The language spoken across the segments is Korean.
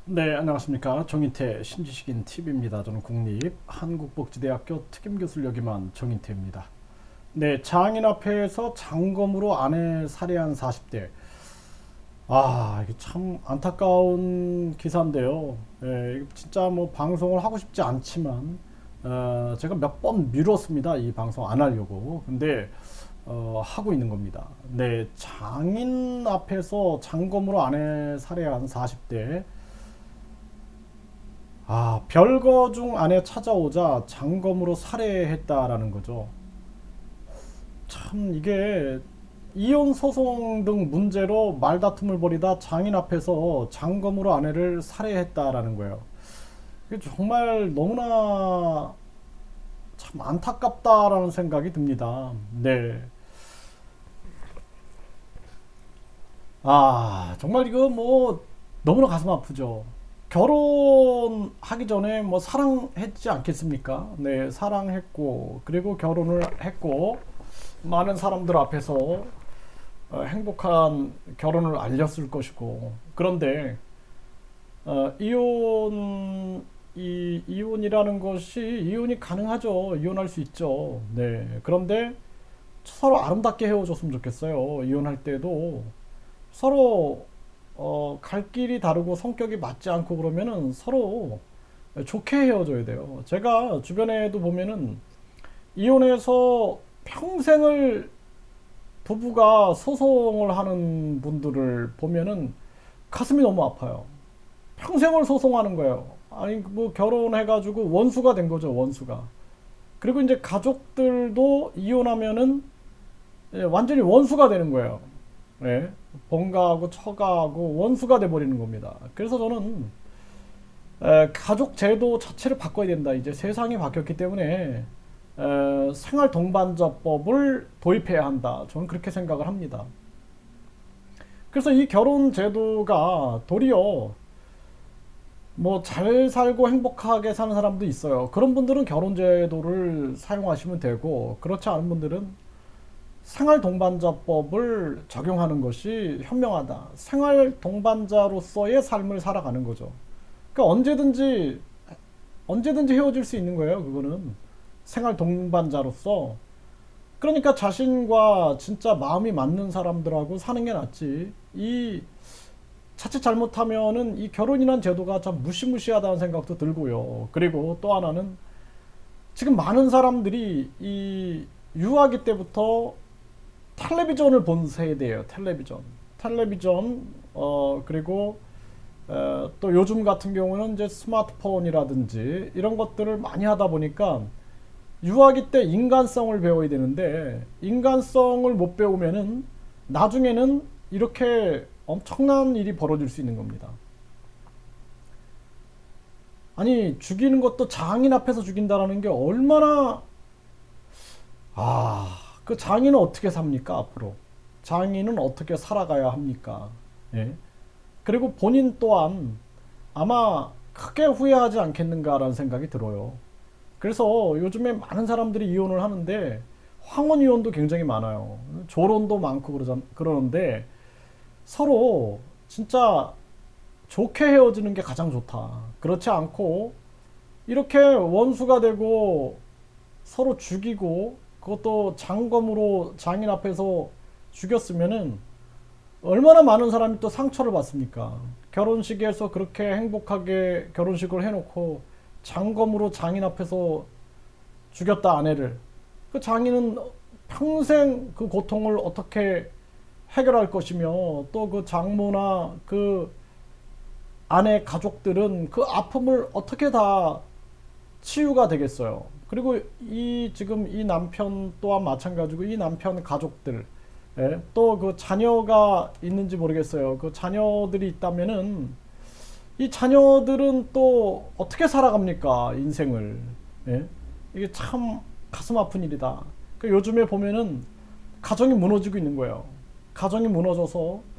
네, 안녕하십니까. 정인태 신지식인 TV입니다. 저는 국립한국복지대학교 특임교수를 역임한 정인태입니다. 네, 장인 앞에서 장검으로 아내 살해한 40대. 이게 참 안타까운 기사인데요. 이거 진짜 뭐 방송을 하고 싶지 않지만, 제가 몇 번 미뤘습니다. 이 방송 안 하려고. 근데, 하고 있는 겁니다. 네, 장인 앞에서 장검으로 아내 살해한 40대. 별거 중 안에 찾아오자 장검으로 살해했다라는 거죠. 참 이게 이혼 소송 등 문제로 말다툼을 벌이다 장인 앞에서 장검으로 아내를 살해했다라는 거예요. 이게 정말 너무나 참 안타깝다라는 생각이 듭니다. 네. 정말 이거 뭐 너무나 가슴 아프죠. 결혼하기 전에 뭐 사랑했지 않겠습니까? 네, 사랑했고, 그리고 결혼을 했고, 많은 사람들 앞에서 행복한 결혼을 알렸을 것이고, 그런데, 이혼이라는 것이, 이혼이 가능하죠. 이혼할 수 있죠. 네. 그런데 서로 아름답게 헤어졌으면 좋겠어요. 이혼할 때도 서로 갈 길이 다르고 성격이 맞지 않고 그러면은 서로 좋게 헤어져야 돼요. 제가 주변에도 보면은 이혼해서 평생을 부부가 소송을 하는 분들을 보면은 가슴이 너무 아파요. 평생을 소송하는 거예요. 아니 뭐 결혼해가지고 원수가 된 거죠, 원수가. 그리고 이제 가족들도 이혼하면은 완전히 원수가 되는 거예요. 네. 본가하고 처가하고 원수가 돼버리는 겁니다. 그래서 저는 가족 제도 자체를 바꿔야 된다. 이제 세상이 바뀌었기 때문에 생활 동반자법을 도입해야 한다. 저는 그렇게 생각을 합니다. 그래서 이 결혼 제도가 도리어 뭐 잘 살고 행복하게 사는 사람도 있어요. 그런 분들은 결혼 제도를 사용하시면 되고, 그렇지 않은 분들은 생활 동반자법을 적용하는 것이 현명하다. 생활 동반자로서의 삶을 살아가는 거죠. 그러니까 언제든지 헤어질 수 있는 거예요. 그거는 생활 동반자로서. 그러니까 자신과 진짜 마음이 맞는 사람들하고 사는 게 낫지. 이 자칫 잘못하면은 이 결혼이란 제도가 참 무시무시하다는 생각도 들고요. 그리고 또 하나는 지금 많은 사람들이 이 유아기 때부터 텔레비전을 본 세대예요. 텔레비전. 그리고 또 요즘 같은 경우는 이제 스마트폰이라든지 이런 것들을 많이 하다 보니까 유아기 때 인간성을 배워야 되는데, 인간성을 못 배우면은 나중에는 이렇게 엄청난 일이 벌어질 수 있는 겁니다. 아니 죽이는 것도 장인 앞에서 죽인다라는 게 얼마나, 그 장인은 어떻게 삽니까, 앞으로? 장인은 어떻게 살아가야 합니까? 예. 그리고 본인 또한 아마 크게 후회하지 않겠는가라는 생각이 들어요. 그래서 요즘에 많은 사람들이 이혼을 하는데, 황혼 이혼도 굉장히 많아요. 조론도 많고 그러는데, 서로 진짜 좋게 헤어지는 게 가장 좋다. 그렇지 않고, 이렇게 원수가 되고 서로 죽이고, 그것도 장검으로 장인 앞에서 죽였으면은 얼마나 많은 사람이 또 상처를 받습니까? 결혼식에서 그렇게 행복하게 결혼식을 해놓고 장검으로 장인 앞에서 죽였다, 아내를. 그 장인은 평생 그 고통을 어떻게 해결할 것이며, 또 그 장모나 그 아내 가족들은 그 아픔을 어떻게 다 치유가 되겠어요. 그리고 이 지금 이 남편 또한 마찬가지고, 이 남편 가족들, 또 그 자녀가 있는지 모르겠어요. 그 자녀들이 있다면은 이 자녀들은 또 어떻게 살아갑니까, 인생을? 예? 이게 참 가슴 아픈 일이다. 그 요즘에 보면은 가정이 무너지고 있는 거예요. 가정이 무너져서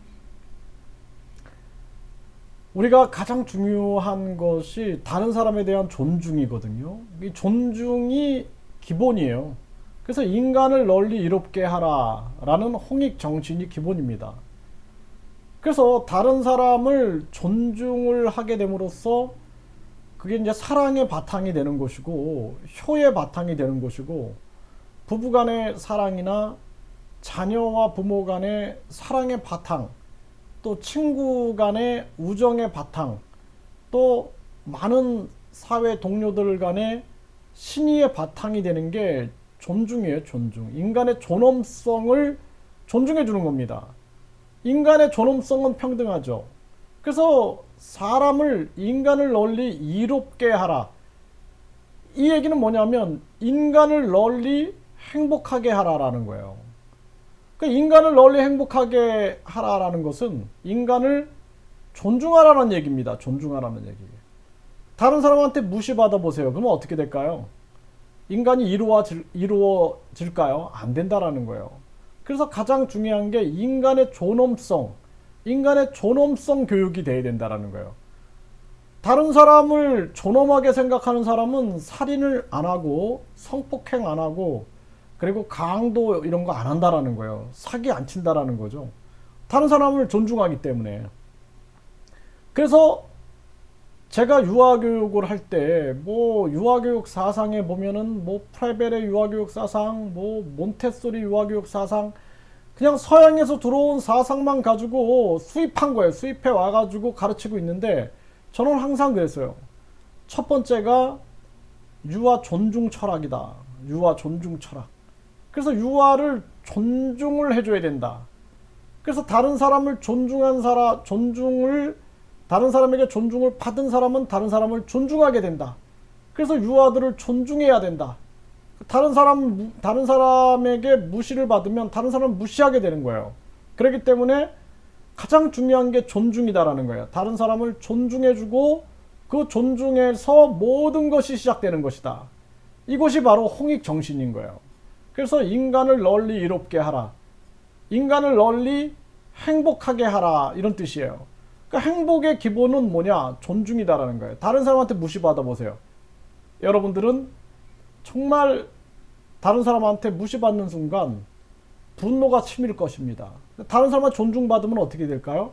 우리가 가장 중요한 것이 다른 사람에 대한 존중이거든요. 이 존중이 기본이에요. 그래서 인간을 널리 이롭게 하라 라는 홍익 정신이 기본입니다. 그래서 다른 사람을 존중을 하게 됨으로써 그게 이제 사랑의 바탕이 되는 것이고 효의 바탕이 되는 것이고 부부 간의 사랑이나 자녀와 부모 간의 사랑의 바탕, 또 친구 간의 우정의 바탕, 또 많은 사회 동료들 간의 신의의 바탕이 되는 게 존중이에요. 존중. 인간의 존엄성을 존중해 주는 겁니다. 인간의 존엄성은 평등하죠. 그래서 사람을, 인간을 널리 이롭게 하라. 이 얘기는 뭐냐면 인간을 널리 행복하게 하라라는 거예요. 그러니까 인간을 널리 행복하게 하라라는 것은 인간을 존중하라는 얘기입니다. 존중하라는 얘기. 다른 사람한테 무시받아 보세요. 그러면 어떻게 될까요? 인간이 이루어질까요? 안 된다라는 거예요. 그래서 가장 중요한 게 인간의 존엄성 교육이 돼야 된다라는 거예요. 다른 사람을 존엄하게 생각하는 사람은 살인을 안 하고 성폭행 안 하고 그리고 강도 이런 거 안 한다라는 거예요. 사기 안 친다라는 거죠. 다른 사람을 존중하기 때문에. 그래서 제가 유아교육을 할 때 뭐 유아교육 사상에 보면은 뭐 프레벨의 유아교육 사상, 뭐 몬테소리 유아교육 사상, 그냥 서양에서 들어온 사상만 가지고 수입한 거예요. 수입해 와가지고 가르치고 있는데 저는 항상 그랬어요. 첫 번째가 유아 존중 철학이다. 유아 존중 철학. 그래서 유아를 존중을 해줘야 된다. 그래서 다른 사람을 다른 사람에게 존중을 받은 사람은 다른 사람을 존중하게 된다. 그래서 유아들을 존중해야 된다. 다른 사람에게 무시를 받으면 다른 사람을 무시하게 되는 거예요. 그렇기 때문에 가장 중요한 게 존중이다라는 거예요. 다른 사람을 존중해주고 그 존중에서 모든 것이 시작되는 것이다. 이것이 바로 홍익 정신인 거예요. 그래서 인간을 널리 이롭게 하라. 인간을 널리 행복하게 하라. 이런 뜻이에요. 그러니까 행복의 기본은 뭐냐? 존중이다라는 거예요. 다른 사람한테 무시받아 보세요. 여러분들은 정말 다른 사람한테 무시받는 순간 분노가 치밀 것입니다. 다른 사람한테 존중받으면 어떻게 될까요?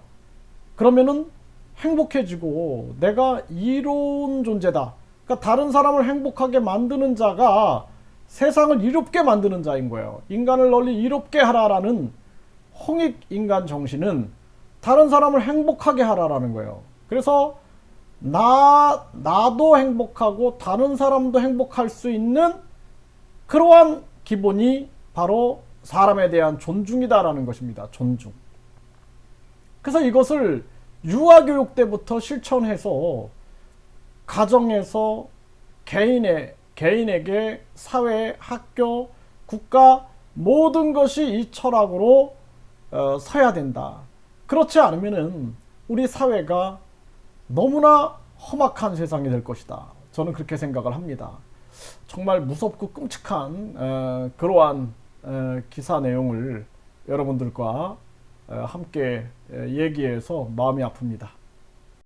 그러면은 행복해지고 내가 이로운 존재다. 그러니까 다른 사람을 행복하게 만드는 자가 세상을 이롭게 만드는 자인 거예요. 인간을 널리 이롭게 하라라는 홍익 인간 정신은 다른 사람을 행복하게 하라라는 거예요. 그래서 나도 행복하고 다른 사람도 행복할 수 있는 그러한 기본이 바로 사람에 대한 존중이다라는 것입니다. 존중. 그래서 이것을 유아교육 때부터 실천해서 가정에서 개인에게 사회, 학교, 국가 모든 것이 이 철학으로 서야 된다. 그렇지 않으면은 우리 사회가 너무나 험악한 세상이 될 것이다. 저는 그렇게 생각을 합니다. 정말 무섭고 끔찍한 그러한 기사 내용을 여러분들과 함께 얘기해서 마음이 아픕니다.